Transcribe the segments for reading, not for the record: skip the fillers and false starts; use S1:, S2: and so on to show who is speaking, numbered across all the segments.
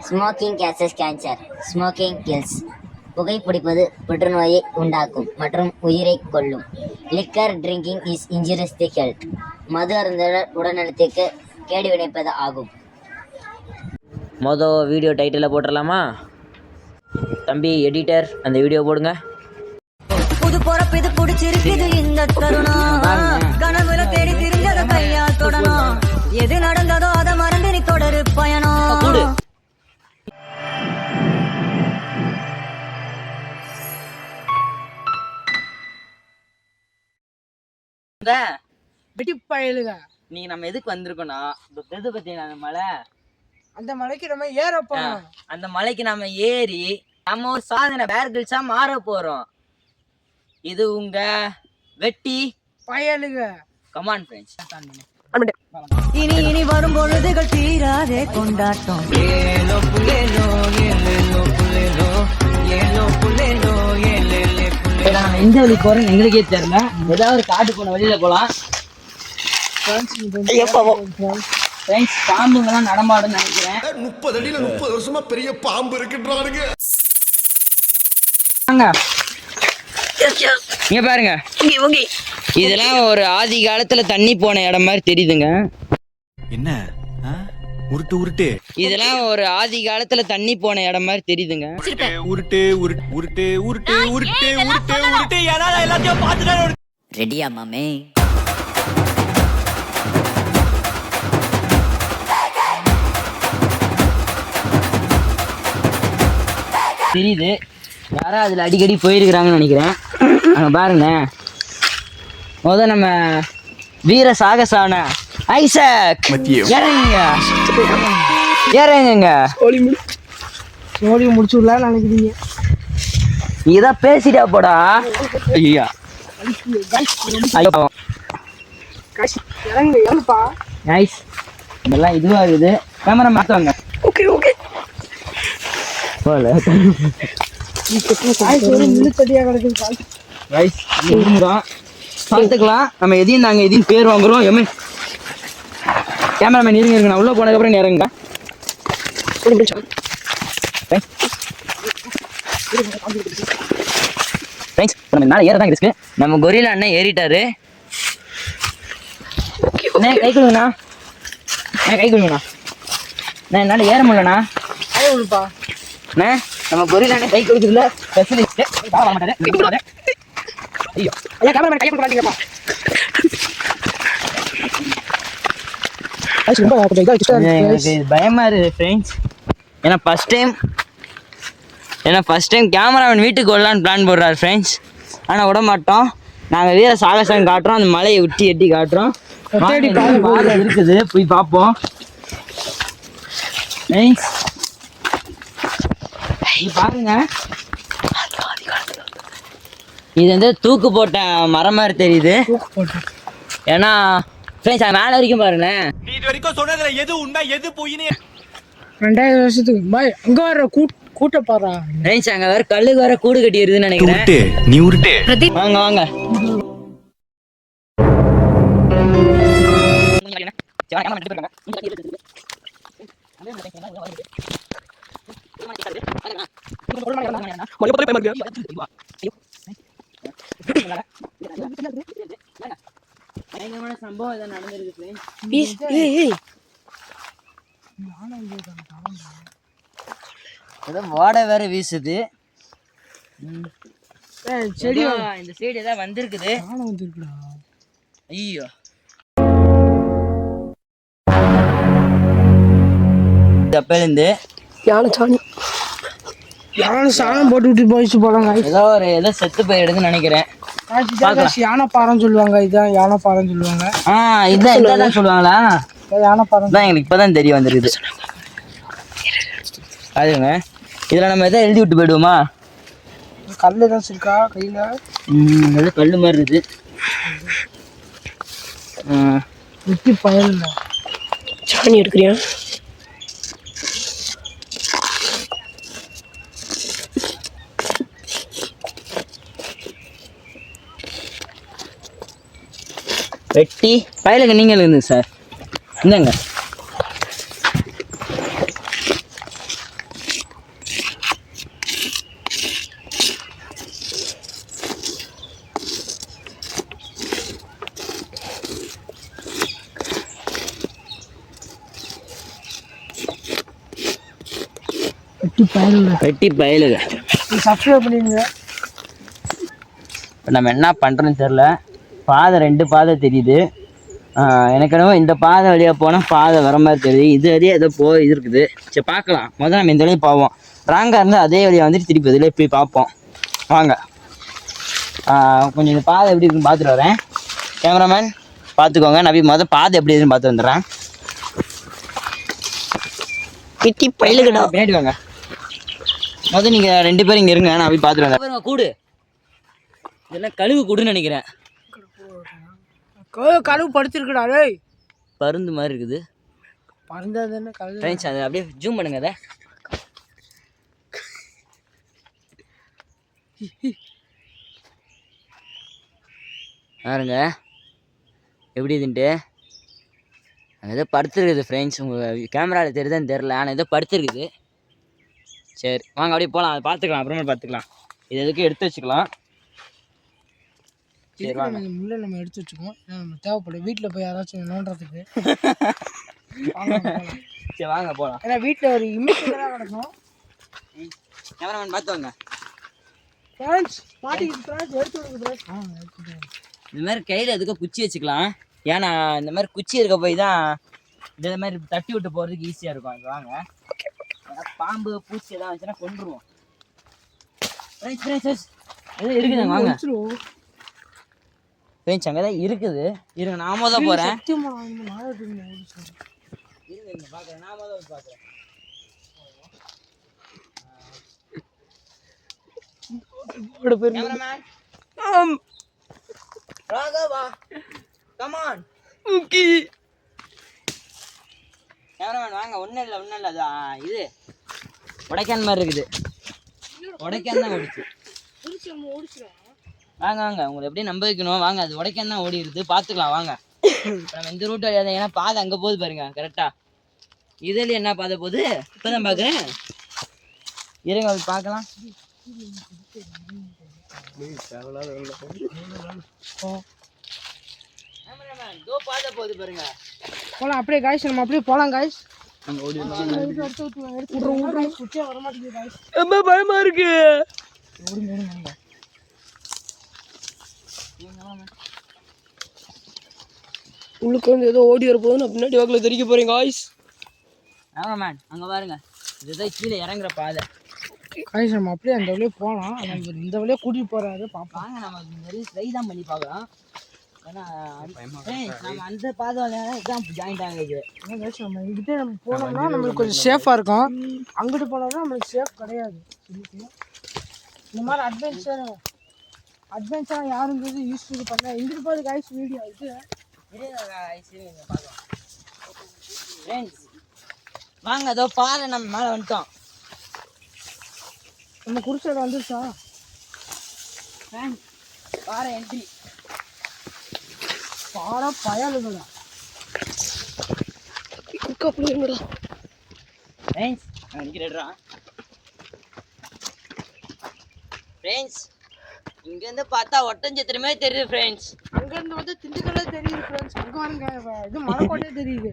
S1: Smoking causes cancer. Smoking kills. புகைப்பிடிப்பது புற்றுநோயை உண்டாக்கும் மற்றும் உயிரை கொல்லும். Liquor drinking is injurious the health. மது அருந்துதல் உடல்நலத்திற்கு கேடு விளைவிப்பது ஆகும்.
S2: வீடியோ டைட்டில் போட்டுடலாமா? தம்பி எடிட்டர், அந்த வீடியோ போடுங்க.
S3: புது பொறப்பு இது பிடிச்சிருக்குது இந்த தருணம். கனவுல தேடி திரிஞ்சத கையா தொடணும். எது நடந்ததோ அதை மறந்து நீ தொடரு பயணம்.
S2: நீ நம்ம எதுக்கு வந்திருக்கோம்னா, எது பத்தி அந்த மலை,
S4: அந்த மலைக்கு நம்ம ஏற போறோம்.
S2: அந்த மலைக்கு நம்ம ஏறி நம்ம ஒரு சாதனை பேர்கிள்ஸா மாற போறோம். இது உங்க வெட்டி
S4: பயலுங்க.
S2: Come on friends.
S3: இனி இனி வரும் பொழுதுகள் தீராதே கொண்டாட்டம்.
S2: நம்ம எந்த வழி போறோம் எங்களுக்கே தெரியல. ஏதாவது ஒரு காட்டு போன வழியில போலாம். பாம்புங்கெல்லாம் நடமாடும் நினைக்கிறேன்.
S5: 30 அடியில 30 வருஷமா பெரிய பாம்பு இருக்குன்றானுங்க.
S2: இங்க பாருங்க, இதெல்லாம் ஒரு ஆதி காலத்துல தண்ணி போன இடம் மாதிரி தெரியுதுங்க.
S5: என்ன உருட்டு உருட்டு?
S2: இதெல்லாம் ஒரு ஆதி காலத்துல தண்ணி போன இடம் மாதிரி தெரியுதுங்க.
S5: உருட்டு உருட்டு உருட்டு உருட்டு உருட்டு உருட்டு உருட்டு. எல்லாத்தையும் பார்த்துட்டு
S1: ரெடியா மாமே?
S2: தெரியுது, யாரா அதுல அடிக்கடி போயிருக்கிறாங்கன்னு நினைக்கிறேன். அங்க பாருங்க, நம்ம வீர சாகசான ஐசக் இறங்குங்க.
S4: சோழி முடிச்சுடலாம் நினைக்கிறீங்க?
S2: இதான் பேசிட்டா போடா. ஐயா இதெல்லாம் இதுவாகுது. கேமரா மாத்துவாங்க. பார்த்துக்கலாம். நம்ம எதையும் நாங்க எதையும் பேர் வாங்குறோம். கேமராமேன் இருங்க இருக்கு, நான் உள்ள போனதுக்கு அப்புறம் இறங்குங்க. நம்ம ஏறதான் இருக்கு. நம்ம கொரில்லா அண்ணன் ஏறிட்டாரு. கை கொடுங்கண்ணா, கை கொடுங்கண்ணா. நான் என்னால ஏற முடியலண்ணா. நம்ம கொரில்லா அண்ணன் கை கொடுக்குறதுல ஸ்பெஷலிஸ்ட். ஐயோ கேமராமேன் கை கொடுக்க பயமா இருக்கு ஃப்ரெண்ட்ஸ். ஏன்னா ஃபர்ஸ்ட் டைம் கேமராமேன் வீட்டுக்கு வரலான்னு பிளான் போடுறாரு ஃப்ரெண்ட்ஸ். ஆனால் விட மாட்டோம். நாங்கள் வீர சாகசம் காட்டுறோம், அந்த மலையை விட்டு எட்டி காட்டுறோம். இருக்குது, போய் பார்ப்போம். பாருங்க, இது வந்து தூக்கு போட்ட மரம் மாதிரி தெரியுது. ஏன்னா ஃப்ரெண்ட்ஸ் அங்க மேல வரைக்கும் பாருங்களேன்.
S5: நீ இது வரைக்கும் சொன்னதுல எது உண்மை எது பொய்னு
S4: 2000 வருஷத்துக்கு அங்க வர கூட்ட பாறா.
S2: ஃப்ரெண்ட்ஸ் அங்க வேற கல்லுக்கு வேற கூடு கட்டி இருக்குதுன்னு நினைக்கிறேன்.
S5: நீ உருட்டு.
S2: வாங்க வாங்க. சம்பவம் இதை நடந்திருக்கு. வாடை வேற வீசுது. இந்த சைடு ஏதாவது வந்திருக்குது. ஐயோ அப்பேருந்து
S4: யானை சாணம் போட்டு விட்டு போயிடுச்சு போலாங்க.
S2: ஏதோ செத்து போயிடுதுன்னு நினைக்கிறேன்.
S4: யானை பாறைன்னு சொல்லுவாங்க. இதுதான் யானை பாறைன்னு சொல்லுவாங்க.
S2: இதான் சொல்லுவாங்களா?
S4: யானை பாறை
S2: தான் எங்களுக்கு இப்பதான் தெரிய வந்துருக்குது. அதுங்க இதுல நம்ம எதாவது எழுதி விட்டு போயிடுவோமா?
S4: கல் ஏதாச்சும் இருக்கா கையில?
S2: கல்லு மாதிரி இருக்குது.
S4: வெட்டி பயன்
S6: சாணி எடுக்கிறியா?
S2: வெட்டி பயலுங்க நீங்கள் இருந்து சார். இந்தாங்க வெட்டி பயலுங்க.
S4: சப்ஸ்கிரைப் பண்ணிடுங்க.
S2: இப்போ நம்ம என்ன பண்ணுறோன்னு தெரில. பாதை 2 பாதை தெரியுது. எனக்கு என்னவோ இந்த பாதை வழியாக போனால் பாதை வர மாதிரி தெரியுது. இது வழியாக ஏதோ இது இருக்குது. சரி பார்க்கலாம். முதல்ல நம்ம இந்த வழியாக போவோம். ராங்காக இருந்தால் அதே வழியாக வந்துட்டு திருப்பி இதில் போய் பார்ப்போம். வாங்க. கொஞ்சம் இந்த பாதை எப்படி இருக்குன்னு பார்த்துட்டு வரேன். கேமராமேன் பார்த்துக்கோங்க. நான் போய் முதல் பாதை எப்படி இருக்குன்னு பார்த்து வந்துடுறேன்.
S6: பிட்டி பயிலுகடா.
S2: பின்னாடி வாங்க. முதல் நீங்கள் 2 பேரும் இங்கே இருங்க. நான் போய் பார்த்துட்டு வந்தேன். கூடு இதெல்லாம் கழுவு கூடுன்னு நினைக்கிறேன்.
S4: கழுவு படுத்திருக்குடா டேய்.
S2: பருந்து மாதிரி இருக்குது.
S4: பறந்தா தானே கழுவு.
S2: ஃப்ரெண்ட்ஸ் அதை அப்படியே ஜூம் பண்ணுங்க. அதை பாருங்க எப்படி இதுன்ட்டு. அங்கே ஏதோ படுத்துருக்குது ஃப்ரெண்ட்ஸ். உங்கள் கேமராவில் தெரியுதான்னு தெரில. ஆனால் ஏதோ படுத்துருக்குது. சரி வாங்க அப்படியே போகலாம். அதை பார்த்துக்கலாம். அப்புறமா பார்த்துக்கலாம். இது எதுக்கும் எடுத்து வச்சுக்கலாம். சரி வாங்க.
S4: முள்ளை நம்ம எடுத்து வச்சுக்கோம். ஏன்னா நம்ம தேவைப்படும் வீட்டில் போய் யாராச்சும் நோண்டுறதுக்கு.
S2: சரி வாங்க போகலாம்.
S4: ஏன்னா வீட்டில் ஒரு இமிஷன் தான் கிடக்கும்.
S2: கேமராமேன் பார்த்து வாங்க. இந்த மாதிரி கையில் எதுக்கும் குச்சி வச்சுக்கலாம். ஏன்னா இந்த மாதிரி குச்சி இருக்க போய் தான் இந்த மாதிரி தட்டி விட்டு போகிறதுக்கு ஈஸியாக இருக்கும். அது வாங்க. பாம்பு பூச்சி எதாவது வச்சுன்னா கொண்டுருவோம். எதுவும் இருக்குதுங்க வாங்க. ஃப்ரெண்ட்ஸ் அங்கே தான் இருக்குது. இருங்க நாம தான் போகிறேன். இருங்க பார்க்குறேன். நாம தான் பார்க்குறேன். Cameraman Raghava come on. Cameraman வாங்க. ஒன்றும் இல்லை அது இது உடைக்கான் மாதிரி இருக்குது. உடைக்கான் தான் ஓடிச்சு. வாங்க வாங்க. உங்களை எப்படி நம்ப வைக்கணும். வாங்க. அது உடைக்கான் தான் ஓடிடுது. பார்த்துக்கலாம் வாங்க. நம்ம இந்த ரூட் வழியாக. ஏன்னா பாதை அங்கே போகுது பாருங்க கரெக்டாக. இதில் என்ன பாதை போகுது இப்போ தான் பார்க்குறேன். இருங்க அது பார்க்கலாம். பாதை போகுது பாருங்க.
S4: போலாம் அப்படியே காய்ஸ். நம்ம அப்படியே போலாம் காய்ஸ்.
S6: பயமா இருக்கு. உள்ளுக்கு வந்து ஏதோ ஓடி வர போகுது. நான் பின்னாடி வாக்கில் தெரிவிக்க போறேன் காய்ஸ்.
S2: ஆமாம் அங்கே பாருங்க. இதுதான் கீழே இறங்குற பாதை.
S4: காய்ஸ் நம்ம அப்படியே அந்த வழியே போகலாம். இந்த வழியே கூட்டிகிட்டு போகிறாரு
S2: பார்ப்பாங்க. நம்ம இந்த மாதிரி ட்ரை தான் பண்ணி பார்க்கலாம். ஏன்னா நம்ம அந்த பாதை தான் ஜாயிண்ட் ஆகுது.
S4: நம்ம இங்கிட்ட நம்ம போனோம்னா நம்மளுக்கு கொஞ்சம் சேஃபாக இருக்கும். அங்கிட்டு போனோம்னா நம்மளுக்கு சேஃப் கிடையாது. இந்த மாதிரி அட்வென்ச்சராக யாருங்கிறது யூஸ் பண்ண இங்கிட்டு போது காய்ஸ் வீடியோ இது
S2: பார்க்கலாம். ஃப்ரெண்ட்ஸ் வாங்க. அதோ பாதை நம்ம மேலே வந்துட்டோம்.
S4: நம்ம குறிச்ச இடம் வந்துருச்சா?
S2: பாறை என்ட்ரி.
S4: பாறை பயலுங்களா
S2: ஃப்ரெண்ட்ஸ் நிற்கிறேடா. ஃப்ரெண்ட்ஸ் இங்கேருந்து பார்த்தா ஒட்டஞ்சத்திரமே தெரியுது ஃப்ரெண்ட்ஸ்.
S4: அங்கேருந்து வந்து திண்டுக்கல்லே தெரியுது ஃப்ரெண்ட்ஸ். அங்கே வாங்க இது மலைக்கோட்டையே தெரியுது.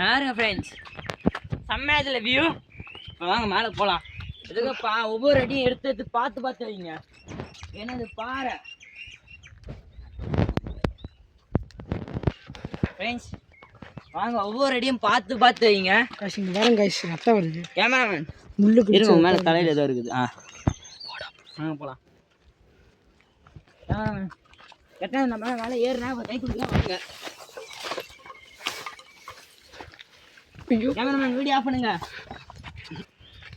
S2: யாருங்க ஃப்ரெண்ட்ஸ் செம்மையா இதில் வியூ. இப்போ வாங்க மேலே போகலாம். இதுக்கு ஒவ்வொரு அடியும் எடுத்து பார்த்து வைங்க. ஏன்னா இது பாறை ஃப்ரெண்ட்ஸ். வாங்க ஒவ்வொரு அடியும் பார்த்து வைங்க.
S4: காய்ஸ் இங்கே வரேன் காய்ஸ். ரத்தம் வருது.
S2: கேமராமேன்
S4: முள்ளுக்கு
S2: இருங்க. மேலே தலையில் ஏதோ இருக்குது. வாங்க போகலாம். கேமராமேன் கரெக்டாக நம்ம மேலே ஏறுனா கை கொடுக்கலாம். வாங்க கேமராமேன் வீடியோ ஆஃப் பண்ணுங்க.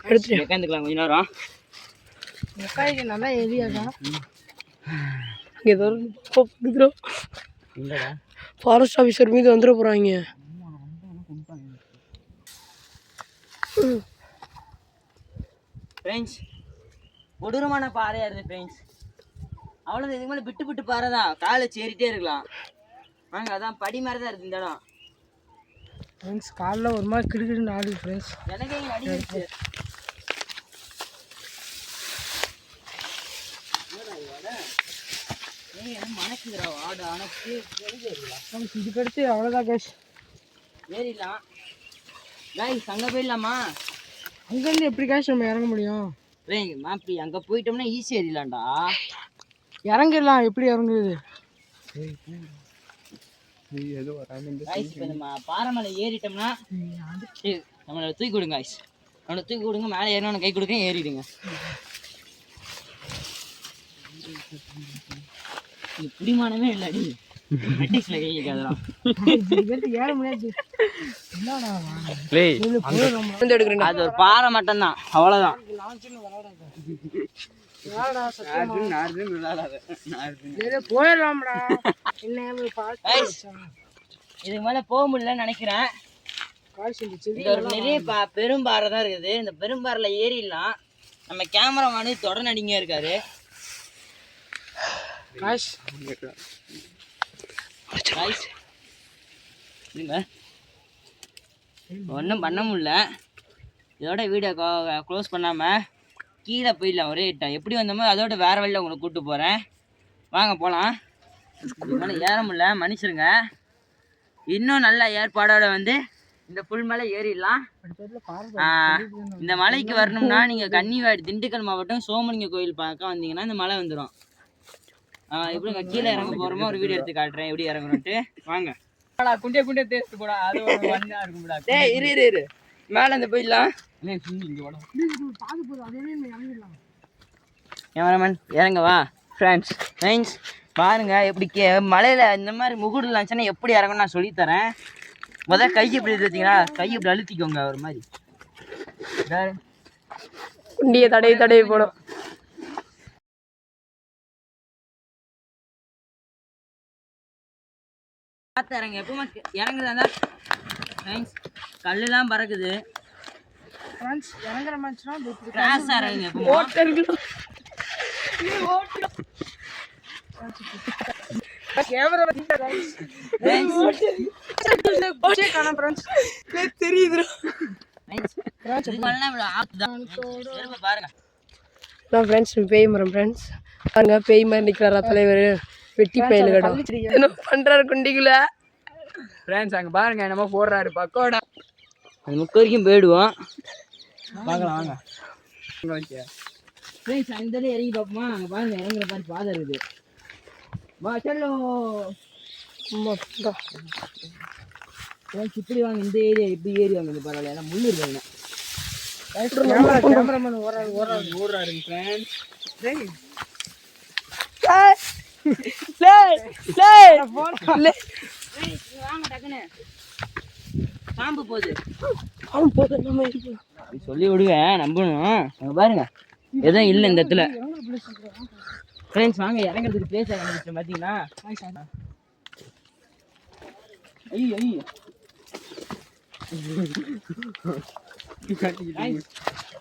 S6: எடுத்துட்டு
S2: உட்காந்துக்கலாம் கொஞ்ச நேரம்.
S4: காய்க்கு நல்லா ஏரியாதான்.
S6: ஏதோ ஃபாரஸ்ட் ஆஃபீஸர் மீது வந்துட போகிறாங்க.
S2: ஃப்ரெண்ட்ஸ் கொடூரமான பாறையாக இருக்குது ஃப்ரெண்ட்ஸ். அவ்வளோ இதுக்கு மேலே விட்டு பாறை தான். காலை சேரிட்டே இருக்கலாம். வாங்க அதான் படி மாதிரி தான் இருக்குது இந்த இடம்.
S4: ஃப்ரெண்ட்ஸ் காலைல ஒரு மாதிரி கிடுக்கிடுன்னு ஆடுது ஃப்ரெண்ட்ஸ்.
S2: எனக்கே இங்கே அடி இருக்கு. மணக்குதுரா ஆடு. ஆனால்
S4: இதுக்கடுத்து அவ்வளோதான் கேஷ்.
S2: ஏறிடலாம். அங்கே போயிடலாமா?
S4: அங்கேருந்து எப்படி காய்ச்சி நம்ம இறங்க முடியும்?
S2: டேய் மாப்பி அங்கே போயிட்டோம்னா ஈஸியாக ஏறிடலாம்டா.
S4: இறங்கிடலாம், எப்படி இறங்குது?
S2: guys, இப்போ நம்ம பாறை மேலே ஏறிட்டோம்னா நம்மளை தூக்கி கொடுங்க guys. அவனை தூக்கி கொடுங்க, மேலே ஏறினவனை கை கொடுக்க ஏறிடுங்க. இது பிடிமானமே இல்லடி, பிரிட்டிஷ்ல கை வைக்காதலாம்.
S4: ஏற முடியாது.
S2: அது ஒரு பாறை மட்டும்தான், அவ்வளோதான்.
S4: போயிடலாம்டா.
S2: இதுக்கு மேலே போக முடியலன்னு நினைக்கிறேன். இந்த ஒரு நிறைய பெரும்பாறை தான் இருக்குது. இந்த பெரும்பாறையில் ஏறிடலாம். நம்ம கேமராமேனு தொடர்நடிங்க இருக்காரு. ஒன்றும் பண்ண முடியல. இதோட வீடியோ க்ளோஸ் பண்ணாமல் கீழே போயிடலாம். ஒரே எப்படி வந்தோமோ அதோட வேறு வழியில் உங்களை கூப்பிட்டு போகிறேன். வாங்க போகலாம். இதுக்கு ஏற முடியல, மன்னிச்சிருங்க. இன்னும் நல்ல ஏற்பாடோட வந்து இந்த புல் மலை ஏறிடலாம். இந்த மலைக்கு வரணும்னா நீங்கள் கன்னிவாடி திண்டுக்கல் மாவட்டம் சோமலிங்க கோயில் பார்க்க வந்தீங்கன்னா இந்த மலை வந்துடும். எப்படி கீழே இறங்க போகிறோமோ ஒரு வீடியோ எடுத்து காட்டுறேன் எப்படி இறங்கணும்ட்டு. வாங்க.
S6: குண்டே குண்டே டேஸ்ட் போடா, அது ஒரு வண்டா இருக்கும்டா.
S2: டேய் இரு மேலே இந்த போயிடலாம். கேமராமேன் இறங்க வா. ஃப்ரெண்ட்ஸ் பாருங்க எப்படி மலையில் இந்த மாதிரி முகுடு இருந்துச்சுன்னா எப்படி இறங்கணும் நான் சொல்லித்தரேன். முதல்ல கை இப்படி வச்சிங்கன்னா கை இப்படி அழுத்திக்கோங்க ஒரு மாதிரி.
S6: குண்டியை தடவி போடும்.
S2: பார்த்து இறங்க. எப்பவுமே இறங்குறதா கல்லுலாம் பறக்குது.
S4: இறங்குற மாதிரினா
S2: கிராஸாக இறங்குங்க. எப்பவும்
S6: பேய் மரம் ஃப்ரெண்ட்ஸ் பாருங்க. பேய் மாதிரி நிற்கிறாரா தலைவர், வெட்டி பயலுகடா. என்ன பண்றாரு குண்டிக்குள்ள
S7: ஃப்ரெண்ட்ஸ்? அங்கே பாருங்க என்னமோ போடுறாரு பக்கோடா.
S2: அது முக்க வரைக்கும் போயிடுவோம். பார்க்கலாம் வாங்க. ஃப்ரெண்ட்ஸ் அந்த இறங்கி பார்ப்போமா? அங்கே பாருங்க இறங்குற மாதிரி பாதை இருக்குது. வா செல்லோ. இப்படி வாங்க. இந்த ஏரியா எப்படி ஏறி வாங்க பரவாயில்ல. எல்லாம் முள்ளு இருக்காங்க.
S4: கேமராமேன் ஓடுறாரு ஃப்ரெண்ட்ஸ்.
S2: வாங்க டக்குன்னு. பாம்பு போகுது
S6: நம்ம
S2: சொல்லி விடுங்க, நம்பணும். அங்கே பாருங்க எதுவும் இல்லை இந்த இடத்துல. ஃப்ரெண்ட்ஸ் வாங்க இறங்குறதுக்கு பிளேஸ் ஆரம்பிச்சிட்டோம் பார்த்தீங்களா? ஐயோ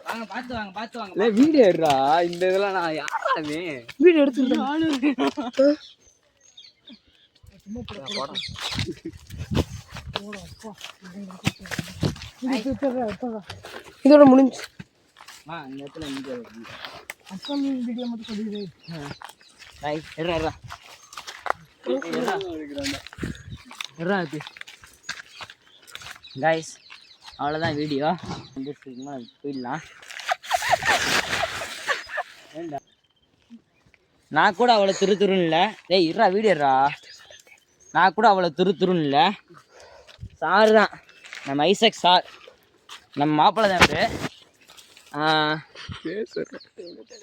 S2: வாங்க பார்த்து வாங்க.
S7: வீடியோ எடுறா. இந்த இதெல்லாம் நான் யாராமே
S6: வீடியோ எடுத்துருந்தேன். இதோட முடிஞ்சு.
S2: இந்த இடத்துல
S4: வீடியோ மட்டும் சொல்லிடு.
S2: கைஸ் அவ்வளோதான் வீடியோ. போயிடலாம். நான் கூட அவ்வளோ துருன்னு இல்லை. டேய் இருறா வீடியோடா. நான் கூட அவ்வளோ துருன்னு இல்லை. சார் தான் நம்ம ஐசக் சார், நம்ம மாப்பிள்ளை தான்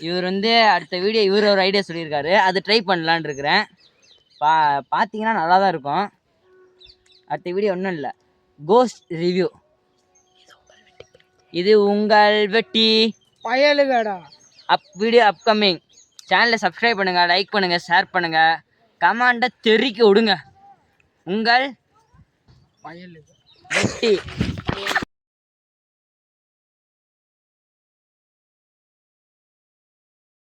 S2: இவர் வந்து அடுத்த வீடியோ இவர் ஒரு ஐடியா சொல்லியிருக்காரு. அது ட்ரை பண்ணலான் இருக்கிறேன். பார்த்தீங்கன்னா நல்லா தான் இருக்கும். அடுத்த வீடியோ ஒன்றும் இல்லை, கோஸ்ட் ரிவ்யூ. இது உங்கள் வெட்டி
S4: பயலுகடா.
S2: Video upcoming. சேனலை சப்ஸ்கிரைப் பண்ணுங்கள், லைக் பண்ணுங்கள், ஷேர் பண்ணுங்கள், கமெண்ட்டை தெரிக்க விடுங்க. உங்கள்
S4: பயலுக
S2: வெட்டி.